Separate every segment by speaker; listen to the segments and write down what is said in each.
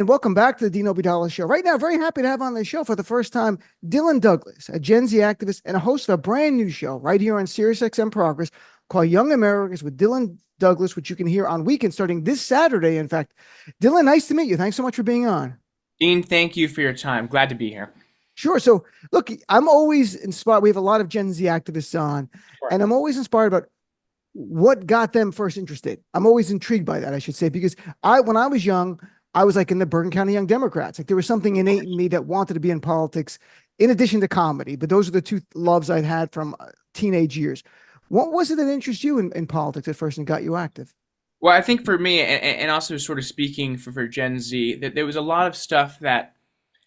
Speaker 1: And welcome back to the Dean Obeidallah Show. Right now, very happy to have on the show for the first time Dylan Douglas, a Gen Z activist and a host of a brand new show right here on SiriusXM Progress called Young Americans with Dylan Douglas, which you can hear on weekends starting this Saturday. In fact, Dylan, nice to meet you. Thanks so much for being on.
Speaker 2: Dean, thank you for your time. Glad to be here.
Speaker 1: Sure. So, look, I'm always inspired. We have a lot of Gen Z activists on,
Speaker 2: Sure.
Speaker 1: and I'm always inspired about what got them first interested. I'm always intrigued by that, I should say, because when I was young, I was like in the Bergen County Young Democrats. Like there was something innate in me that wanted to be in politics, in addition to comedy. But those are the two loves I'd had from teenage years. What was it that interested you in politics at first and got you active?
Speaker 2: Well, I think for me, and also sort of speaking for Gen Z, that there was a lot of stuff that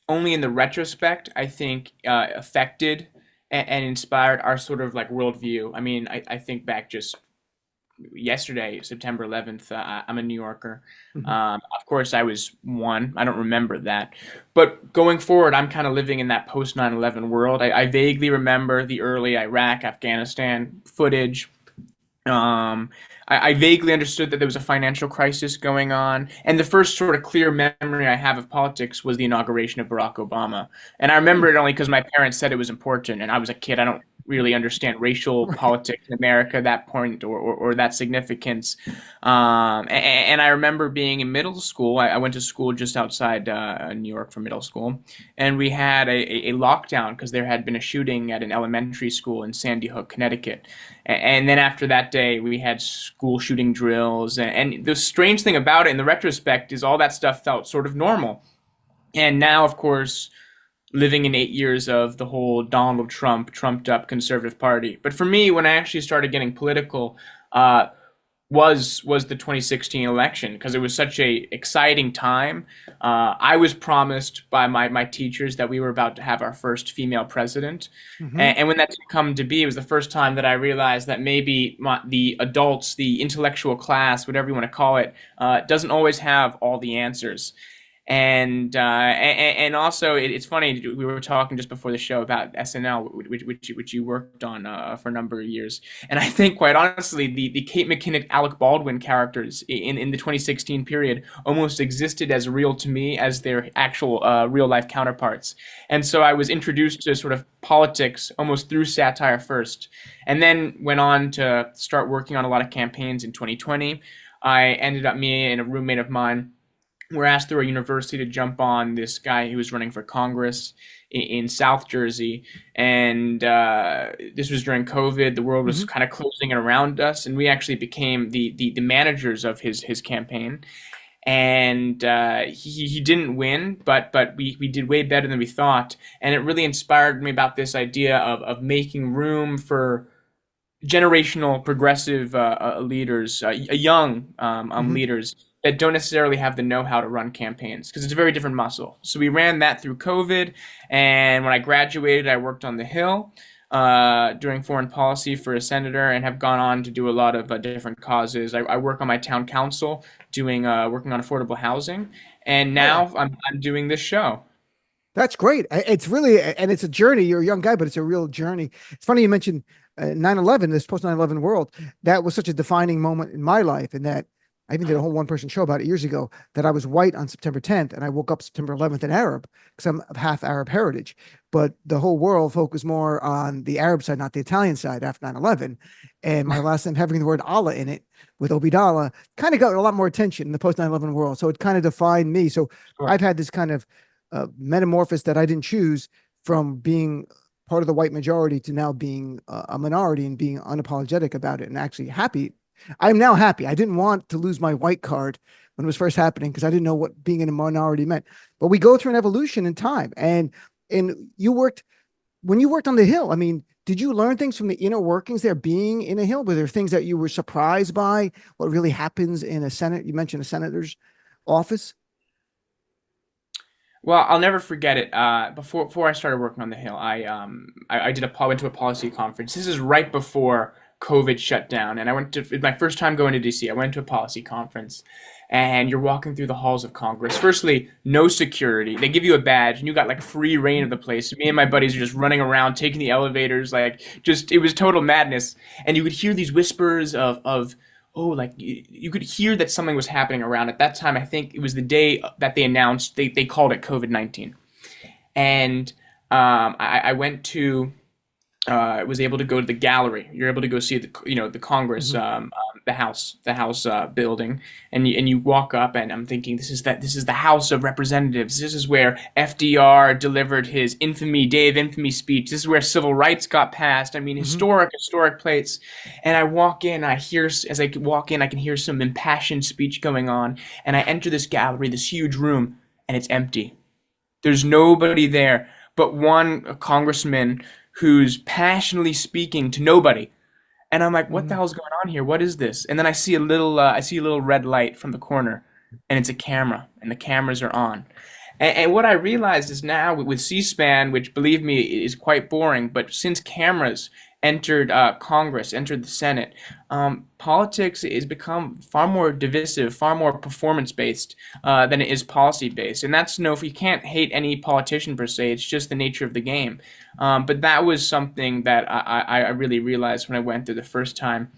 Speaker 2: only in the retrospect, I think, affected and inspired our sort of like worldview. I mean, I think back just yesterday, September 11th, I'm a New Yorker.
Speaker 1: Mhm.
Speaker 2: Of course, I was one. I don't remember that. But going forward, I'm kind of living in that post 9/11 world. I vaguely remember the early Iraq, Afghanistan footage. Um, I vaguely understood that there was a financial crisis going on, and the first sort of clear memory I have of politics was the inauguration of Barack Obama. And I remember
Speaker 1: Hmm.
Speaker 2: it only because my parents said it was important, and I was a kid. I don't really understand racial
Speaker 1: Right.
Speaker 2: politics in America at that point or that significance. And I remember being in middle school. I went to school just outside New York for middle school, and we had a lockdown because there had been a shooting at an elementary school in Sandy Hook, Connecticut. And then after that day, we had school shooting drills. And the strange thing about it in the retrospect is all that stuff felt sort of normal. And now, of course, living in 8 years of the whole Donald Trump, trumped up conservative party. But for me, when I actually started getting political, uh, was the 2016 election because it was such a exciting time. I was promised by my teachers that we were about to have our first female president,
Speaker 1: Hmm.
Speaker 2: and when that didn't come to be, it was the first time that I realized that maybe the adults, the intellectual class, whatever you want to call it, doesn't always have all the answers. And also it's funny, we were talking just before the show about SNL, which you worked on for a number of years, and I think quite honestly the Kate McKinnon, Alec Baldwin characters in the 2016 period almost existed as real to me as their actual real life counterparts. And so I was introduced to sort of politics almost through satire first, and then went on to start working on a lot of campaigns in 2020. I ended up, me and a roommate of mine were asked through a university to jump on this guy who was running for Congress in South Jersey, and this was during COVID. The world was
Speaker 1: Hmm.
Speaker 2: kind of closing in around us, and we actually became the managers of his campaign. And he didn't win, but we did way better than we thought, and it really inspired me about this idea of making room for generational progressive leaders, young
Speaker 1: Hmm.
Speaker 2: leaders that don't necessarily have the know-how to run campaigns because it's a very different muscle. So we ran that through COVID, and when I graduated, I worked on the Hill doing foreign policy for a senator, and have gone on to do a lot of different causes. I work on my town council doing working on affordable housing, and
Speaker 1: Oh,
Speaker 2: now I'm doing this show.
Speaker 1: that's great. It's really, and it's a journey. You're a young guy, but it's a real journey. It's funny you mentioned 9/11, this post 9/11 world. That was such a defining moment in my life, and that I even did a whole one person show about it years ago. That I was white on September 10th, and I woke up September 11th an Arab because I'm of half Arab heritage. But the whole world focused more on the Arab side, not the Italian side after 9/11. And my last name having the word Allah in it with Obeidallah kind of got a lot more attention in the post 9/11 world. So it kind of defined me. So
Speaker 2: Sure.
Speaker 1: I've had this kind of metamorphosis that I didn't choose from being part of the white majority to now being a minority and being unapologetic about it and actually happy. I'm now happy. I didn't want to lose my white card when it was first happening because I didn't know what being in a minority meant. But we go through an evolution in time. And you worked when you worked on the Hill. I mean, did you learn things from the inner workings there being in a Hill? Were there things that you were surprised by? What really happens in a Senate? You mentioned a senator's office.
Speaker 2: Well, I'll never forget it. Before I started working on the Hill, I went to a policy conference. This is right before COVID shut down, and I went to it was my first time going to DC. I went to a policy conference, and you're walking through the halls of Congress. Firstly, no security. They give you a badge, and you got like free reign of the place. Me and my buddies are just running around, taking the elevators, like just it was total madness. And you could hear these whispers of oh, like you could hear that something was happening around. At that time, I think it was the day that they announced they called it COVID-19. And I went to was able to go to the gallery. You're able to go see the Congress,
Speaker 1: Mhm.
Speaker 2: the House building, and you walk up, and I'm thinking this is the House of Representatives. This is where FDR delivered his Day of Infamy speech. This is where civil rights got passed. I mean,
Speaker 1: Mhm.
Speaker 2: historic place. And I walk in, as I walk in, I can hear some impassioned speech going on, and I enter this gallery, this huge room, and it's empty. There's nobody there but one congressman who's passionately speaking to nobody. And I'm like, what the
Speaker 1: Mhm.
Speaker 2: hell's going on here? What is this? And then I see a little red light from the corner, and it's a camera, and the cameras are on. And what I realized is now with C-SPAN, which believe me is quite boring, but since cameras entered Congress, entered the Senate, politics has become far more divisive, far more performance based than it is policy based. And that's no, if you can't hate any politician per se, it's just the nature of the game. But that was something that I really realized when I went there the first time,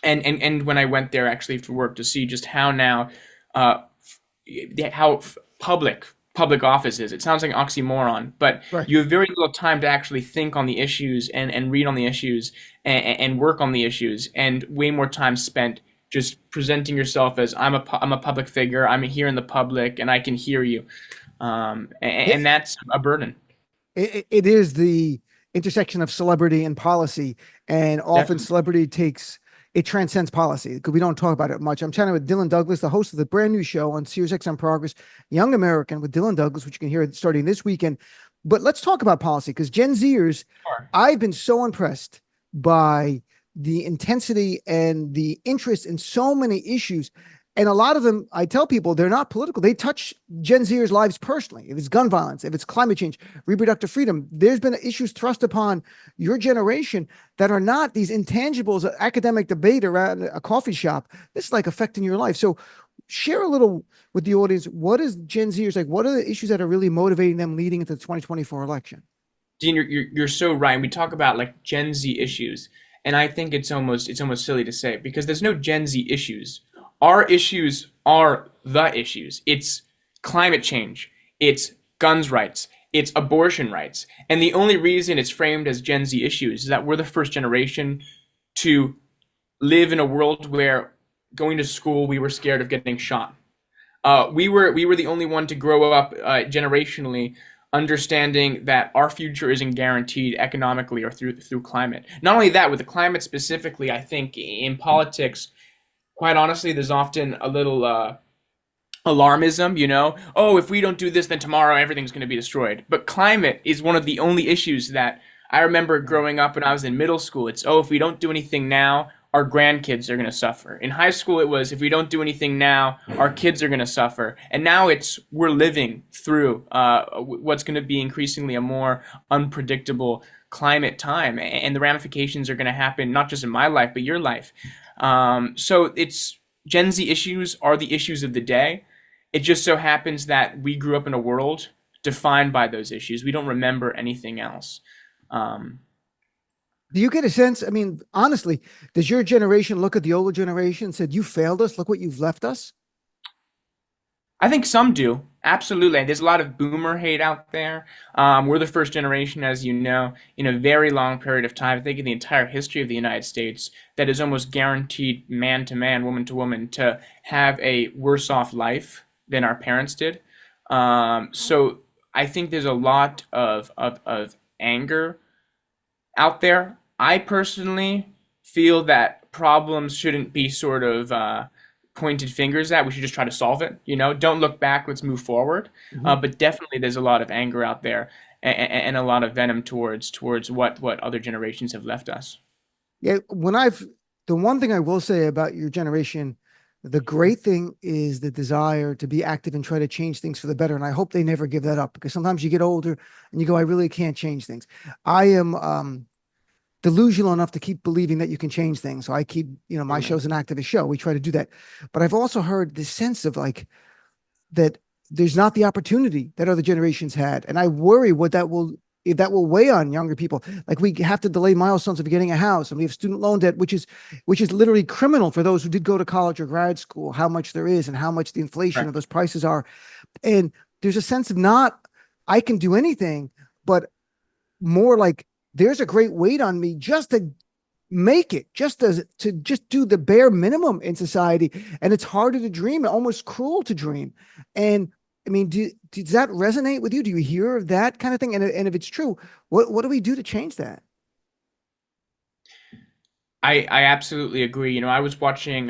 Speaker 2: and when I went there actually for work to see just how now uh, how public office is. It sounds like an oxymoron, but
Speaker 1: Right.
Speaker 2: you have very little time to actually think on the issues and read on the issues and work on the issues, and way more time spent just presenting yourself as I'm a public figure. I'm here in the public, and I can hear you, and
Speaker 1: It,
Speaker 2: that's a burden.
Speaker 1: it is the intersection of celebrity and policy, and often
Speaker 2: Definitely.
Speaker 1: celebrity takes it transcends policy because we don't talk about it much. I'm chatting with Dylan Douglas, the host of the brand new show on SiriusXM Progress, Young American with Dylan Douglas, which you can hear starting this weekend. But let's talk about policy because Gen Zers,
Speaker 2: Sure.
Speaker 1: I've been so impressed by the intensity and the interest in so many issues. And a lot of them, I tell people, they're not political. They touch Gen Zers' lives personally. If it's gun violence, if it's climate change, reproductive freedom, there's been issues thrust upon your generation that are not these intangibles, academic debate around a coffee shop. This is like affecting your life. So share a little with the audience. What is Gen Zers like? What are the issues that are really motivating them leading into the 2024 election?
Speaker 2: Dean, you're so right. We talk about like Gen Z issues, and I think it's almost silly to say it because there's no Gen Z issues. Our issues are the issues. It's climate change. It's guns rights. It's abortion rights. And the only reason it's framed as Gen Z issues is that we're the first generation to live in a world where going to school we were scared of getting shot. We were the only one to grow up generationally understanding that our future isn't guaranteed economically or through climate. Not only that, with the climate specifically, I think in politics, quite honestly, there's often a little alarmism, oh, if we don't do this, then tomorrow everything's going to be destroyed. But climate is one of the only issues that I remember growing up when I was in middle school. It's, oh, if we don't do anything now, our grandkids are going to suffer. In high school, it was, if we don't do anything now, our kids are going to suffer. And now it's, we're living through what's going to be increasingly a more unpredictable climate time. And the ramifications are going to happen not just in my life, but your life. So it's Gen Z issues are the issues of the day. It just so happens that we grew up in a world defined by those issues. We don't remember anything else. Um,
Speaker 1: Do you get a sense? I mean, honestly, does your generation look at the older generation and said, "You failed us. Look what you've left us"?
Speaker 2: I think some do. Absolutely. There's a lot of boomer hate out there. We're the first generation, as you know, in a very long period of time. I think in the entire history of the United States, that is almost guaranteed man to man, woman to woman, to have a worse off life than our parents did. So I think there's a lot of anger out there. I personally feel that problems shouldn't be sort of pointed fingers at. We should just try to solve it. Don't look back. Let's move forward.
Speaker 1: Mhm.
Speaker 2: But definitely, there's a lot of anger out there and a lot of venom towards what other generations have left us.
Speaker 1: Yeah, the one thing I will say about your generation, the great thing is the desire to be active and try to change things for the better. And I hope they never give that up because sometimes you get older and you go, I really can't change things. I am delusional enough to keep believing that you can change things. So I keep, my
Speaker 2: Absolutely.
Speaker 1: show's an activist show. We try to do that. But I've also heard this sense of like that there's not the opportunity that other generations had. And I worry what that will that will weigh on younger people. Like we have to delay milestones of getting a house, and we have student loan debt, which is literally criminal for those who did go to college or grad school. How much there is, and how much the inflation
Speaker 2: Right.
Speaker 1: of those prices are, and there's a sense of not I can do anything, but more like there's a great weight on me just to make it, just as to just do the bare minimum in society. And it's harder to dream, almost cruel to dream. And I mean, does that resonate with you? Do you hear that kind of thing? And if it's true, what do we do to change that?
Speaker 2: I absolutely agree. You know, I was watching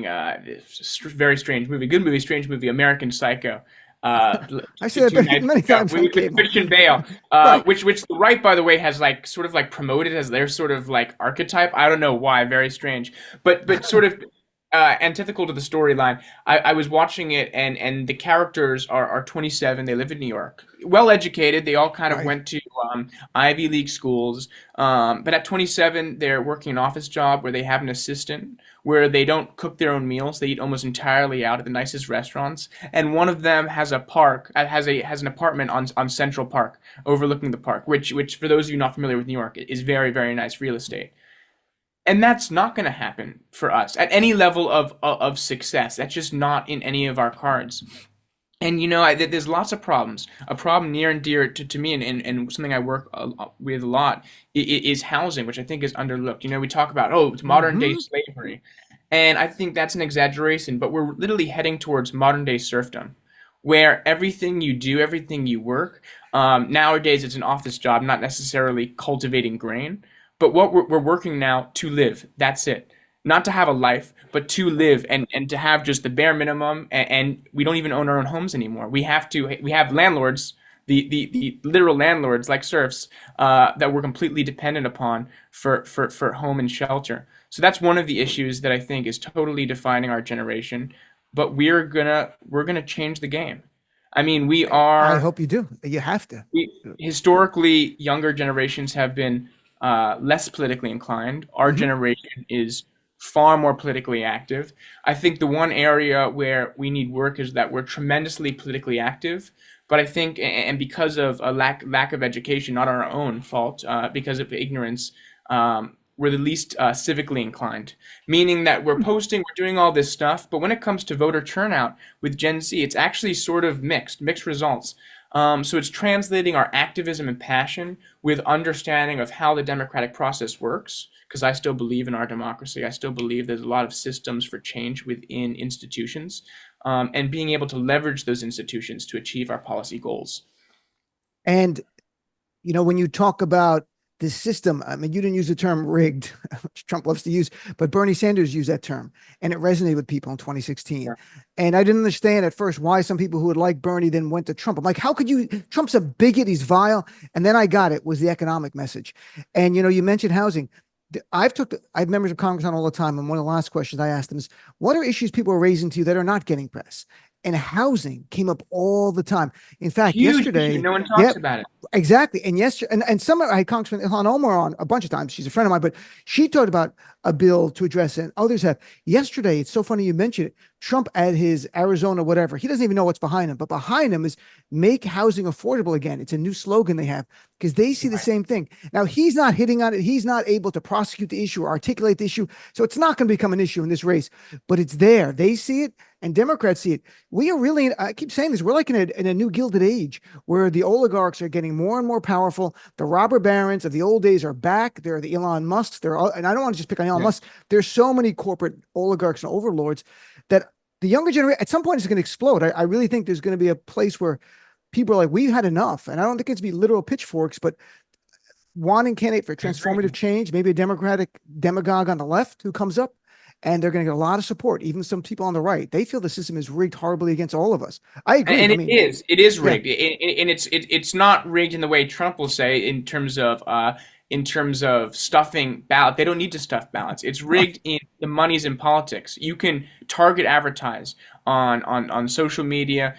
Speaker 2: this very strange movie, good movie, strange movie, American Psycho,
Speaker 1: I said
Speaker 2: two
Speaker 1: it
Speaker 2: nights
Speaker 1: many
Speaker 2: ago
Speaker 1: times on
Speaker 2: with
Speaker 1: cable.
Speaker 2: Christian Bale,
Speaker 1: Right.
Speaker 2: which the right, by the way, has like sort of like promoted as their sort of like archetype. I don't know why, very strange, but sort of antithetical to the storyline. I was watching it, and the characters are 27. They live in New York, well educated. They all kind of
Speaker 1: Right.
Speaker 2: went to Ivy League schools, but at 27, they're working an office job where they have an assistant, where they don't cook their own meals. They eat almost entirely out at the nicest restaurants. And one of them has a park, has an apartment on Central Park, overlooking the park, which for those of you not familiar with New York, is very very nice real estate. And that's not going to happen for us at any level of success. That's just not in any of our cards. And you know, there's lots of problems. A problem near and dear to me, and something I work with a lot, is housing, which I think is underlooked. You know, we talk about, oh, it's modern day
Speaker 1: Mm-hmm.
Speaker 2: slavery, and I think that's an exaggeration. But we're literally heading towards modern day serfdom, where everything you do, everything you work, nowadays it's an office job, not necessarily cultivating grain. But what we're working now to live. That's it. Not to have a life, but to live and to have just the bare minimum. And we don't even own our own homes anymore. We have landlords, the literal landlords like serfs, that we're completely dependent upon for home and shelter. So that's one of the issues that I think is totally defining our generation. But we're gonna change the game. I mean,
Speaker 1: I hope you do. You have to.
Speaker 2: historically younger generations have been less politically inclined. Our
Speaker 1: Mm-hmm.
Speaker 2: generation is far more politically active. I think the one area where we need work is that we're tremendously politically active, but I think, and because of a lack of education, not our own fault, because of ignorance, we're the least civically inclined. Meaning that we're posting, we're doing all this stuff, but when it comes to voter turnout with Gen Z, it's actually sort of mixed results. So it's translating our activism and passion with understanding of how the democratic process works. Because I still believe in our democracy. I still believe there's a lot of systems for change within institutions, and being able to leverage those institutions to achieve our policy goals.
Speaker 1: And when you talk about this system, I mean, you didn't use the term rigged, which Trump loves to use, but Bernie Sanders used that term, and it resonated with people in 2016.
Speaker 2: Yeah.
Speaker 1: And I didn't understand at first why some people who would like Bernie then went to Trump. I'm like, how could you? Trump's a bigot, he's vile. And then I got it was the economic message. And you mentioned housing. I have members of Congress on all the time, and one of the last questions I asked them is, what are issues people are raising to you that are not getting press? And housing came up all the time. In fact,
Speaker 2: Huge issue.
Speaker 1: yesterday,
Speaker 2: No one
Speaker 1: yeah,
Speaker 2: talks about it.
Speaker 1: exactly. And yesterday, and some I had Congressman Ilhan Omar on a bunch of times. She's a friend of mine, but she talked about a bill to address it. And others have. Yesterday, it's so funny you mentioned it. Trump at his Arizona, whatever, he doesn't even know what's behind him, but behind him is make housing affordable again. It's a new slogan they have because they see the
Speaker 2: Right.
Speaker 1: same thing. Now, he's not hitting on it. He's not able to prosecute the issue or articulate the issue. So it's not going to become an issue in this race, but it's there. They see it and Democrats see it. We are really, I keep saying this, we're like in a new gilded age where the oligarchs are getting more and more powerful. The robber barons of the old days are back. They're the Elon Musks. And I don't want to just pick on Elon
Speaker 2: Yeah.
Speaker 1: Musk. There's so many corporate oligarchs and overlords that the younger generation, at some point, is going to explode. I really think there's going to be a place where people are like, we've had enough. And I don't think it's to be literal pitchforks, but wanting candidate for
Speaker 2: I
Speaker 1: transformative
Speaker 2: agree.
Speaker 1: change, maybe a Democratic demagogue on the left who comes up, and they're going to get a lot of support. Even some people on the right, they feel the system is rigged horribly against all of us. I agree.
Speaker 2: And
Speaker 1: I mean,
Speaker 2: it is
Speaker 1: yeah,
Speaker 2: rigged, and it's not rigged in the way Trump will say in terms of in terms of stuffing ballot. They don't need to stuff ballots. It's rigged in the money's in politics. You can target advertise on social media,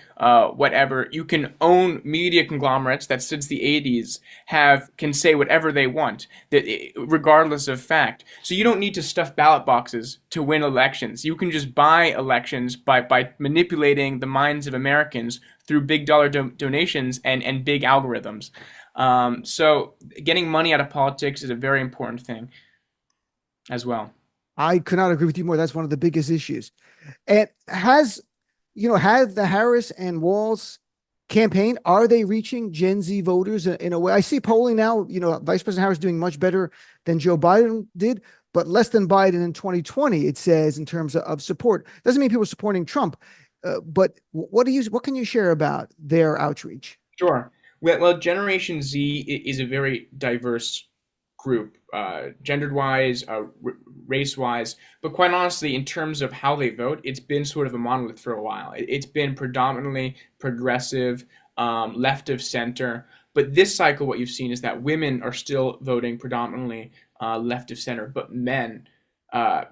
Speaker 2: whatever. You can own media conglomerates that since the 80s have can say whatever they want, that regardless of fact. So you don't need to stuff ballot boxes to win elections. You can just buy elections by manipulating the minds of Americans through big dollar donations and big algorithms. So getting money out of politics is a very important thing as well.
Speaker 1: I could not agree with you more. That's one of the biggest issues. And has the Harris and Walz campaign, are they reaching Gen Z voters in a way? I see polling now, Vice President Harris doing much better than Joe Biden did, but less than Biden in 2020, it says, in terms of support. Doesn't mean people are supporting Trump, but what can you share about their outreach?
Speaker 2: Sure. Well, Generation Z is a very diverse group, gendered wise, race wise, but quite honestly, in terms of how they vote, it's been sort of a monolith for a while. It's been predominantly progressive, left of center. But this cycle, what you've seen is that women are still voting predominantly left of center, but men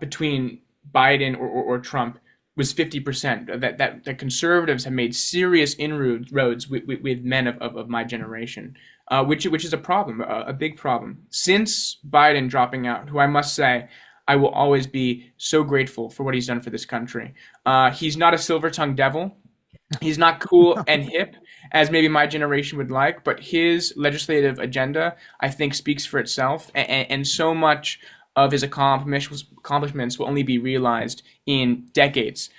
Speaker 2: between Biden or Trump was 50%. That conservatives have made serious inroads with men of my generation, which is a problem, a big problem. Since Biden dropping out, who I must say, I will always be so grateful for what he's done for this country. He's not a silver-tongued devil. He's not cool and hip as maybe my generation would like, but his legislative agenda, I think, speaks for itself. And so much of his accomplishments will only be realized in decades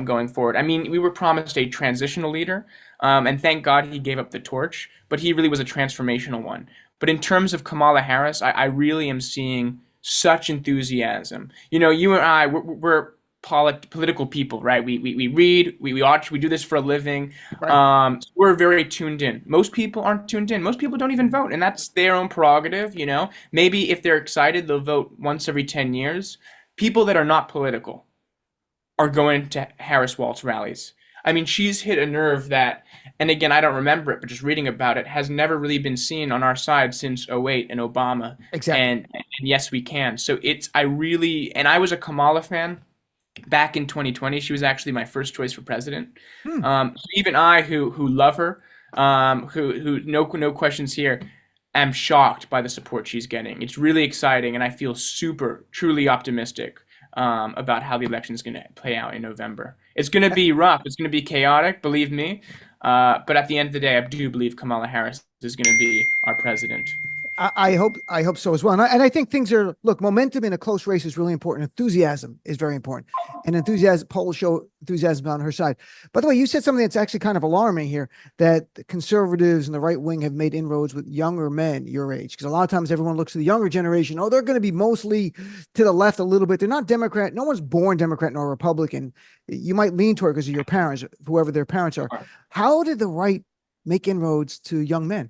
Speaker 2: going forward. I mean, we were promised a transitional leader, and thank God he gave up the torch, but he really was a transformational one. But in terms of Kamala Harris, I really am seeing such enthusiasm. You and I, we're political people, right? We read, we watch, we do this for a living.
Speaker 1: Right.
Speaker 2: We're very tuned in. Most people aren't tuned in. Most people don't even vote, and that's their own prerogative. Maybe if they're excited, they'll vote once every 10 years. People that are not political are going to Harris Walz rallies. I mean, she's hit a nerve that, and again, I don't remember it, but just reading about it, has never really been seen on our side since '08 and Obama.
Speaker 1: Exactly.
Speaker 2: And yes, we can. So I was a Kamala fan back in 2020. She was actually my first choice for president.
Speaker 1: Hmm.
Speaker 2: So even I, who love her, who no questions here, am shocked by the support she's getting. It's really exciting, and I feel truly optimistic about how the election is going to play out in November. It's going to be rough. It's going to be chaotic, believe me. But at the end of the day, I do believe Kamala Harris is going to be our president.
Speaker 1: I hope so as well. And I think look, momentum in a close race is really important. Enthusiasm is very important. And polls show enthusiasm on her side. By the way, you said something that's actually kind of alarming here, that the conservatives and the right wing have made inroads with younger men your age. Because a lot of times everyone looks to the younger generation. Oh, they're going to be mostly to the left a little bit. They're not Democrat. No one's born Democrat nor Republican. You might lean toward because of your parents, whoever their parents are. How did the right make inroads to young men?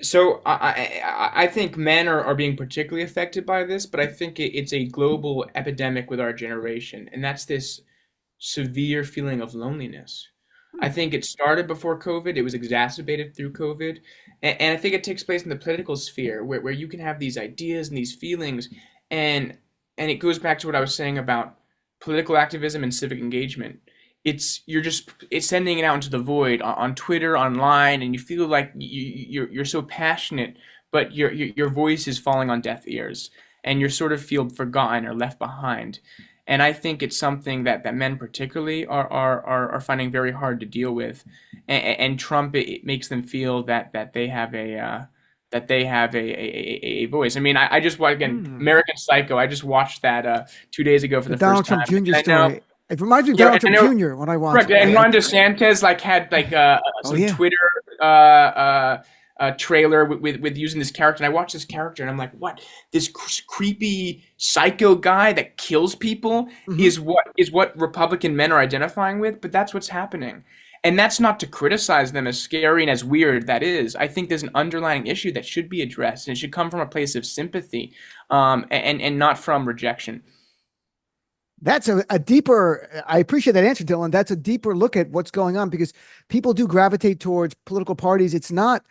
Speaker 2: So I think men are being particularly affected by this, but I think it's a global epidemic with our generation, and that's this severe feeling of loneliness. I think it started before COVID. It was exacerbated through COVID. And I think it takes place in the political sphere where you can have these ideas and these feelings. And it goes back to what I was saying about political activism and civic engagement. It's sending it out into the void on Twitter, online, and you feel like you're so passionate, but your voice is falling on deaf ears, and you sort of feel forgotten or left behind. And I think it's something that men particularly are finding very hard to deal with. And Trump, it makes them feel that they have a voice. I mean, I just again, American Psycho. I just watched that 2 days ago for
Speaker 1: The
Speaker 2: the first
Speaker 1: Donald
Speaker 2: time.
Speaker 1: Trump Jr.
Speaker 2: I know,
Speaker 1: story. It reminds me of
Speaker 2: yeah,
Speaker 1: Donald
Speaker 2: and I
Speaker 1: Trump
Speaker 2: know,
Speaker 1: Jr. when I watch
Speaker 2: correct.
Speaker 1: it.
Speaker 2: And Ron DeSantis had
Speaker 1: Oh
Speaker 2: some
Speaker 1: yeah.
Speaker 2: Twitter trailer with using this character, and I watched this character, and I'm like, what? This creepy psycho guy that kills people
Speaker 1: Hmm.
Speaker 2: is what Republican men are identifying with, but that's what's happening. And that's not to criticize them, as scary and as weird that is. I think there's an underlying issue that should be addressed, and it should come from a place of sympathy, and not from rejection.
Speaker 1: That's a deeper, I appreciate that answer, Dylan. That's a deeper look at what's going on because people do gravitate towards political parties. It's not,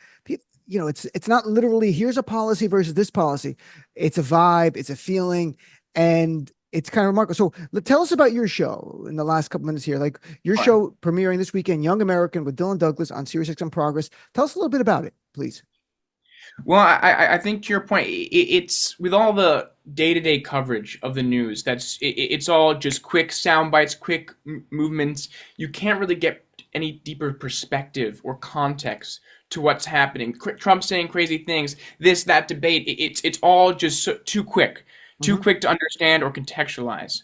Speaker 1: it's not literally here's a policy versus this policy. It's a vibe, it's a feeling, and it's kind of remarkable. So tell us about your show in the last couple minutes here. Like your
Speaker 2: Sure.
Speaker 1: show premiering this weekend, Young American with Dylan Douglas on SiriusXM Progress. Tell us a little bit about it, please.
Speaker 2: Well, I think to your point, it's with all the day-to-day coverage of the news, it's all just quick sound bites, quick movements. You can't really get any deeper perspective or context to what's happening. Trump saying crazy things, this, that debate, it's all just too
Speaker 1: Mm-hmm.
Speaker 2: quick to understand or contextualize.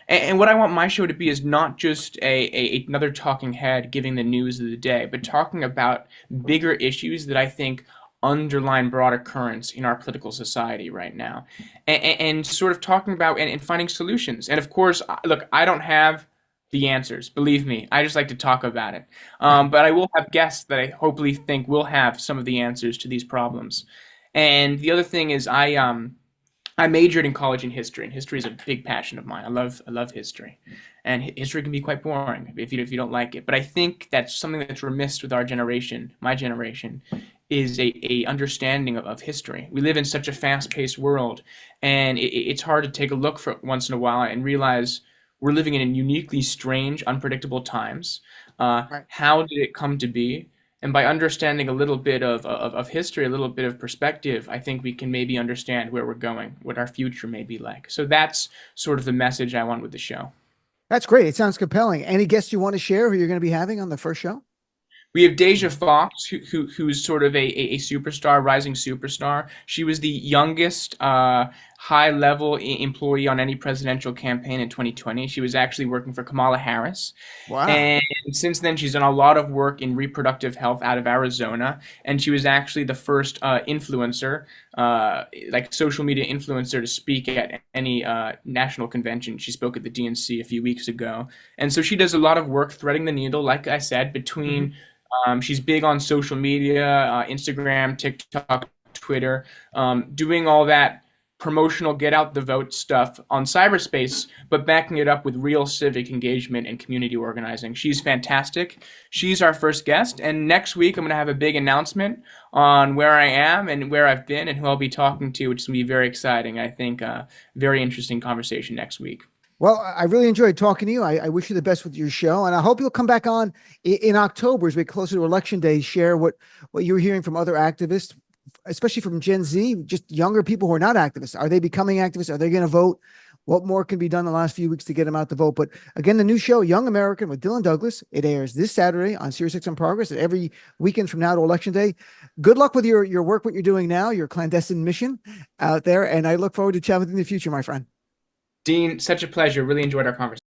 Speaker 2: And what I want my show to be is not just another talking head giving the news of the day, but talking about bigger issues that I think underline broader currents in our political society right now, and sort of talking about and finding solutions. And of course, look, I don't have the answers. Believe me, I just like to talk about it. But I will have guests that I hopefully think will have some of the answers to these problems. And the other thing is, I majored in college in history, and history is a big passion of mine. I love history, and history can be quite boring if you don't like it. But I think that's something that's remiss with our generation, my generation, is a understanding of history. We live in such a fast-paced world, and it's hard to take a look for once in a while and realize we're living in uniquely strange, unpredictable times.
Speaker 1: Right.
Speaker 2: How did it come to be? And by understanding a little bit of history, a little bit of perspective, I think we can maybe understand where we're going, what our future may be like. So that's sort of the message I want with the show.
Speaker 1: That's great. It sounds compelling. Any guests you want to share who you're going to be having on the first show?
Speaker 2: We have Deja Fox, who's sort of a superstar, rising superstar. She was the youngest high level employee on any presidential campaign in 2020. She was actually working for Kamala Harris.
Speaker 1: Wow.
Speaker 2: And since then, she's done a lot of work in reproductive health out of Arizona. And she was actually the first influencer, like social media influencer, to speak at any national convention. She spoke at the DNC a few weeks ago. And so she does a lot of work threading the needle, like I said,
Speaker 1: Mhm.
Speaker 2: between she's big on social media, Instagram, TikTok, Twitter, doing all that promotional get out the vote stuff on cyberspace, but backing it up with real civic engagement and community organizing. She's fantastic. She's our first guest. And next week, I'm going to have a big announcement on where I am and where I've been and who I'll be talking to, which is going to be very exciting. I think very interesting conversation next week.
Speaker 1: Well, I really enjoyed talking to you. I wish you the best with your show, and I hope you'll come back on in October as we get closer to Election Day. Share what you're hearing from other activists, especially from Gen Z, just younger people who are not activists. Are they becoming activists? Are they going to vote? What more can be done in the last few weeks to get them out to vote? But again, the new show, Young American with Dylan Douglas, it airs this Saturday on SiriusXM Progress, and every weekend from now to Election Day. Good luck with your work, what you're doing now, your clandestine mission out there, and I look forward to chatting with you in the future, my friend.
Speaker 2: Dean, such a pleasure. Really enjoyed our conversation.